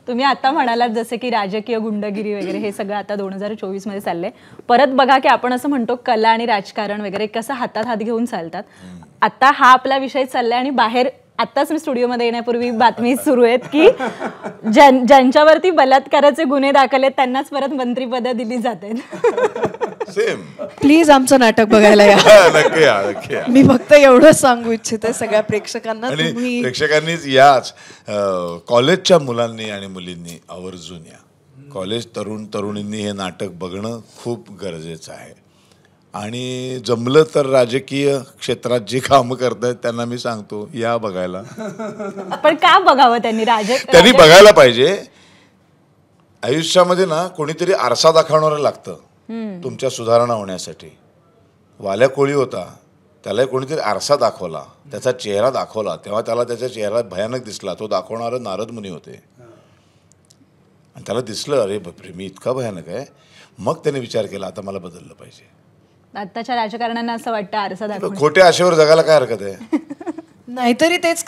तुम्ही आता म्हणालात जसं की राजकीय गुंडगिरी वगैरे हे सगळं आता 2024 मध्ये चाललंय. परत बघा की आपण असं म्हणतो कला आणि राजकारण वगैरे कसं हातात हात घेऊन चालतात. आता हा आपला विषय चाललाय आणि बाहेर आताच मी स्टुडिओमध्ये येण्यापूर्वी बातमी सुरू आहेत की ज्यांच्यावरती बलात्काराचे गुन्हे दाखल आहेत त्यांनाच परत मंत्रीपद दिली जातात. सेम. प्लीज आमचं नाटक बघायला या. नक्की या, नक्की या. मी फक्त एवढंच सांगू इच्छिते सगळ्या प्रेक्षकांना, आणि तुम्ही प्रेक्षकांनीच याच कॉलेजच्या मुलांनी आणि मुलींनी आवर्जून या. कॉलेज तरुणींनी हे नाटक बघणं खूप गरजेचं आहे. आणि जमलं तर राजकीय क्षेत्रात जी कामं करतायत त्यांना मी सांगतो या बघायला. पण का बघावं त्यांनी? त्यांनी बघायला पाहिजे. आयुष्यामध्ये ना कोणीतरी आरसा दाखवणारं लागतं तुमच्या सुधारणा होण्यासाठी. वाल्या कोळी होता, त्याला कोणीतरी आरसा दाखवला, त्याचा चेहरा दाखवला, तेव्हा त्याला त्याचा चेहरा भयानक दिसला. तो दाखवणारं नारद मुनी होते आणि त्याला दिसलं अरे बापरे मी इतका भयानक आहे. मग त्याने विचार केला आता मला बदललं पाहिजे. आताच्या राजकारण्यांना असं वाटतं आरसा दाखवणं. खोट्या आशेवर जगायला काय हरकत आहे? नाहीतरी तेच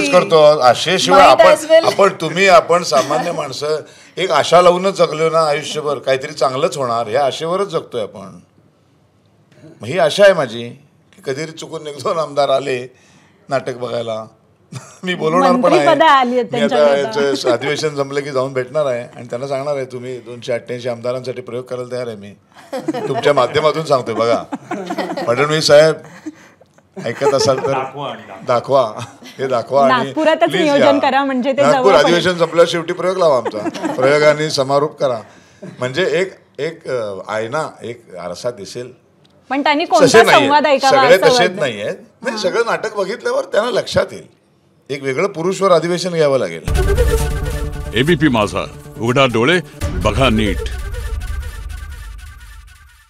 करतो. आशेशिवाय आपण सामान्य माणसं एक आशा लावूनच जगलो ना आयुष्यभर, काहीतरी चांगलंच होणार ह्या आशेवरच जगतोय आपण. ही आशा आहे माझी की कधीतरी चुकून एक दोन आमदार आले नाटक बघायला, मी बोलवणार पण आहे. मी आता अधिवेशन जमलं की जाऊन भेटणार आहे आणि त्यांना सांगणार आहे तुम्ही 288 आमदारांसाठी प्रयोग करायला तयार आहे. मी तुमच्या माध्यमातून सांगतोय बघा. फडणवीस साहेब ऐकत असाल तर दाखवा, हे दाखवा आणि नागपुरातच नियोजन करा म्हणजे ते नागपूर अधिवेशन संपल्यावर शेवटी प्रयोग लावा आमचा. प्रयोगाने समारोप करा म्हणजे एक आयना, एक आरसा दिसेल. पण त्यांनी कोणता संवाद ऐकावा सगळे तसेच नाही आहेत. नाही, सगळं नाटक बघितल्यावर त्यांना लक्षात येईल. एक वेगळं पुरुषवर अधिवेशन घ्यावं लागेल. एबीपी माझा, उघडा डोळे बघा नीट.